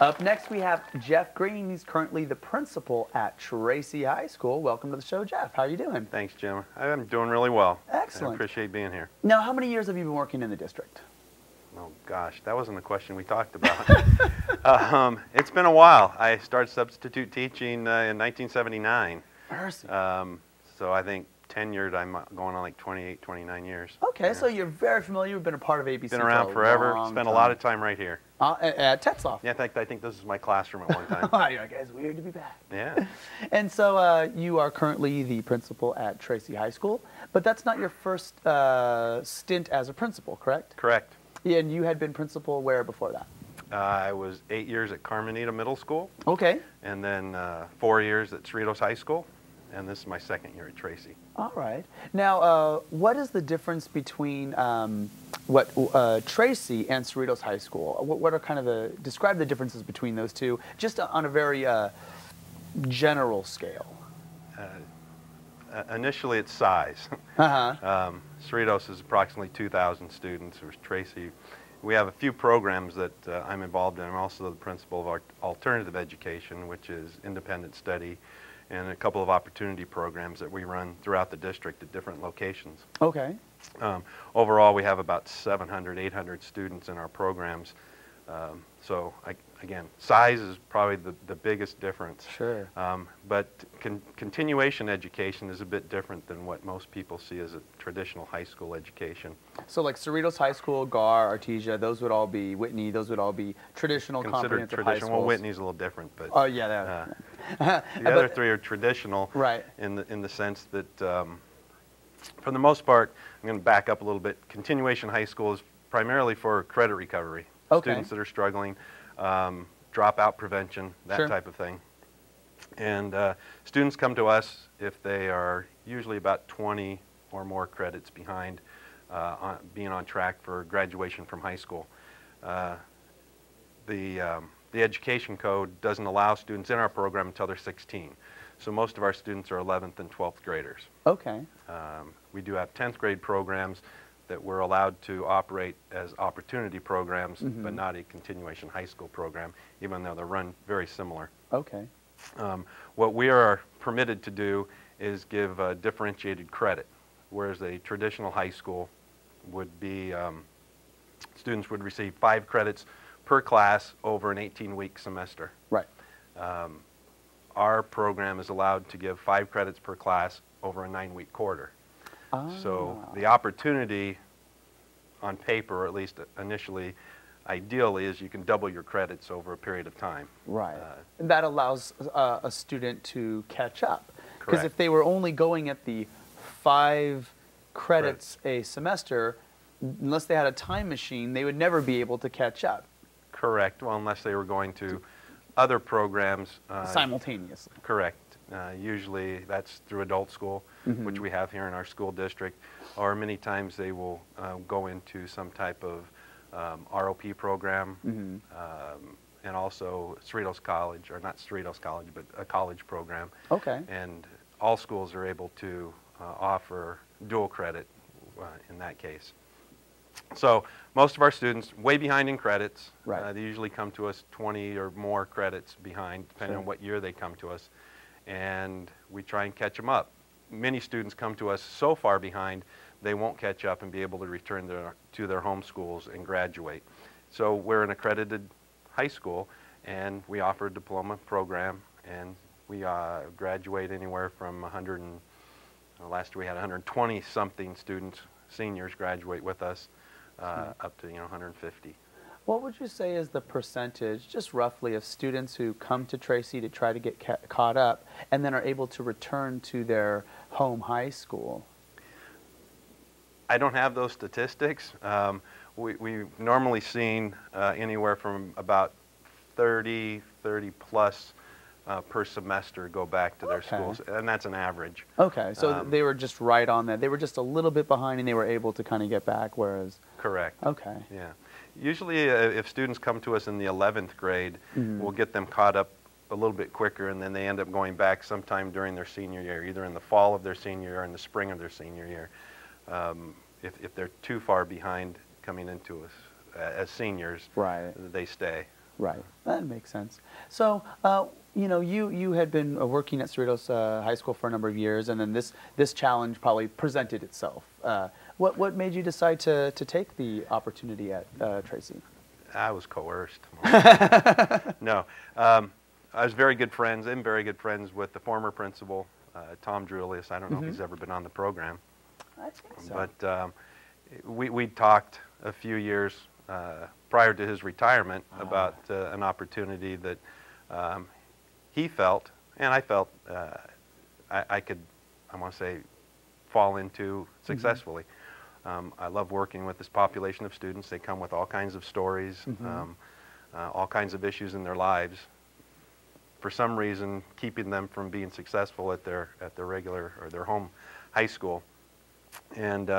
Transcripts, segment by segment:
Up next, we have Jeff Green. He's currently the principal at Tracy High School. Welcome to the show, Jeff. How are you doing? Thanks, Jim. I'm doing really well. Excellent. I appreciate being here. Now, how many years have you been working in the district? Oh, gosh, that wasn't the question we talked about. It's been a while. I started substitute teaching in 1979. Mercy. So I think tenured, I'm going on like 28, 29 years. Okay, Yeah. so you're very familiar. You've been a part of ABC Been around forever. Spent a lot of time right here. At Tetzloff. Yeah, in fact, I think this is my classroom at one time. Oh, you're like, it's weird to be back. Yeah. And so you are currently the principal at Tracy High School, but that's not your first stint as a principal, correct? Correct. Yeah, and you had been principal where before that? I was 8 years at Carmenita Middle School. Okay. And then 4 years at Cerritos High School. And this is my second year at Tracy. All right. Now, what is the difference between Tracy and Cerritos High School? What are kind of describe the differences between those two, just on a very general scale? Initially, it's size. Cerritos is approximately 2,000 students. Whereas Tracy, we have a few programs that I'm involved in. I'm also the principal of our alternative education, which is independent study, and a couple of opportunity programs that we run throughout the district at different locations. Okay. Overall, we have about 700, 800 students in our programs. Again, size is probably the biggest difference. Sure. But continuation education is a bit different than what most people see as a traditional high school education. So like Cerritos High School, GAR, Artesia, those would all be, Whitney, those would all be traditional comprehensive high schools. Well, Whitney's a little different, but oh yeah, the other three are traditional, right? In the sense that, for the most part, I'm going to back up a little bit. Continuation high school is primarily for credit recovery. Okay. Students that are struggling, dropout prevention, that Sure. type of thing. And students come to us if they are usually about 20 or more credits behind being on track for graduation from high school. The education code doesn't allow students in our program until they're 16. So most of our students are 11th and 12th graders. Okay. We do have 10th grade programs that we're allowed to operate as opportunity programs, but not a continuation high school program, even though they're run very similar. Okay. What we are permitted to do is give differentiated credit, whereas a traditional high school would be, students would receive 5 credits per class over an 18-week semester. Right. Our program is allowed to give 5 credits per class over a 9-week quarter. So the opportunity on paper, or at least initially, ideally, is you can double your credits over a period of time. Right. And that allows a student to catch up. Because Correct. if they were only going at the 5 credits a semester, unless they had a time machine, they would never be able to catch up. Correct. Well, unless they were going to other programs. Simultaneously. Correct. Usually that's through adult school, which we have here in our school district, or many times they will go into some type of ROP program, and also Cerritos College, or not Cerritos College, but a college program. Okay. And all schools are able to offer dual credit in that case. So most of our students way behind in credits. Right. They usually come to us 20 or more credits behind, depending Sure. on what year they come to us. And we try and catch them up. Many students come to us so far behind they won't catch up and be able to return to their home schools and graduate. So we're an accredited high school, and we offer a diploma program, and we graduate anywhere from 100 and last year we had 120 something students, seniors, graduate with us, up to 150. What would you say is the percentage, just roughly, of students who come to Tracy to try to get caught up and then are able to return to their home high school? I don't have those statistics. We've normally seen anywhere from about 30 plus per semester go back to their schools, and that's an average. Okay, so they were just right on that. They were just a little bit behind and they were able to kind of get back, whereas... Correct. Okay. Yeah. Usually if students come to us in the 11th grade, we'll get them caught up a little bit quicker, and then they end up going back sometime during their senior year, either in the fall of their senior year or in the spring of their senior year. If they're too far behind coming into us as seniors, right, they stay. Right. That makes sense. So, you know, you had been working at Cerritos High School for a number of years, and then this challenge probably presented itself. What made you decide to take the opportunity at Tracy? I was coerced. No. I was very good friends with the former principal, Tom Drulius. I don't know if he's ever been on the program. I think so. But we talked a few years prior to his retirement about an opportunity that he felt, and I felt I could, I want to say, fall into successfully. I love working with this population of students. They come with all kinds of stories, all kinds of issues in their lives. For some reason, keeping them from being successful at their regular or their home high school. And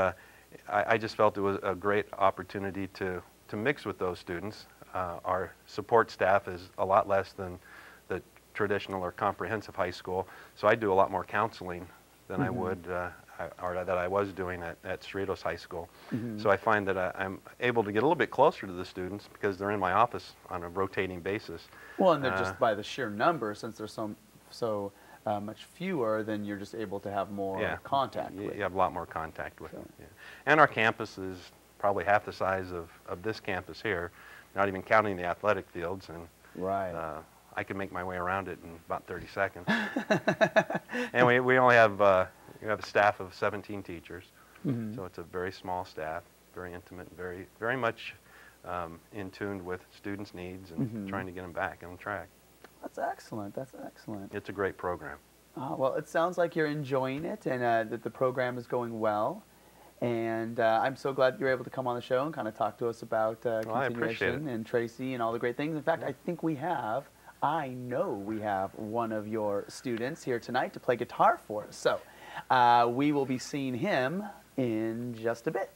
I just felt it was a great opportunity to mix with those students. Our support staff is a lot less than the traditional or comprehensive high school, so I do a lot more counseling than I would, or that I was doing at Cerritos High School. So I find that I'm able to get a little bit closer to the students because they're in my office on a rotating basis. Well, and they're just by the sheer number, since there's so much fewer, then you're just able to have more contact with. You have a lot more contact with them. Yeah. And our campus is probably half the size of this campus here, not even counting the athletic fields. And I can make my way around it in about 30 seconds. And we only have a staff of 17 teachers, so it's a very small staff, very intimate, very much in tune with students' needs and trying to get them back on track. That's excellent. That's excellent. It's a great program. Well, it sounds like you're enjoying it, and that the program is going well. And I'm so glad you're able to come on the show and kind of talk to us about continuation and Tracy and all the great things. In fact, I know we have one of your students here tonight to play guitar for us. So we will be seeing him in just a bit.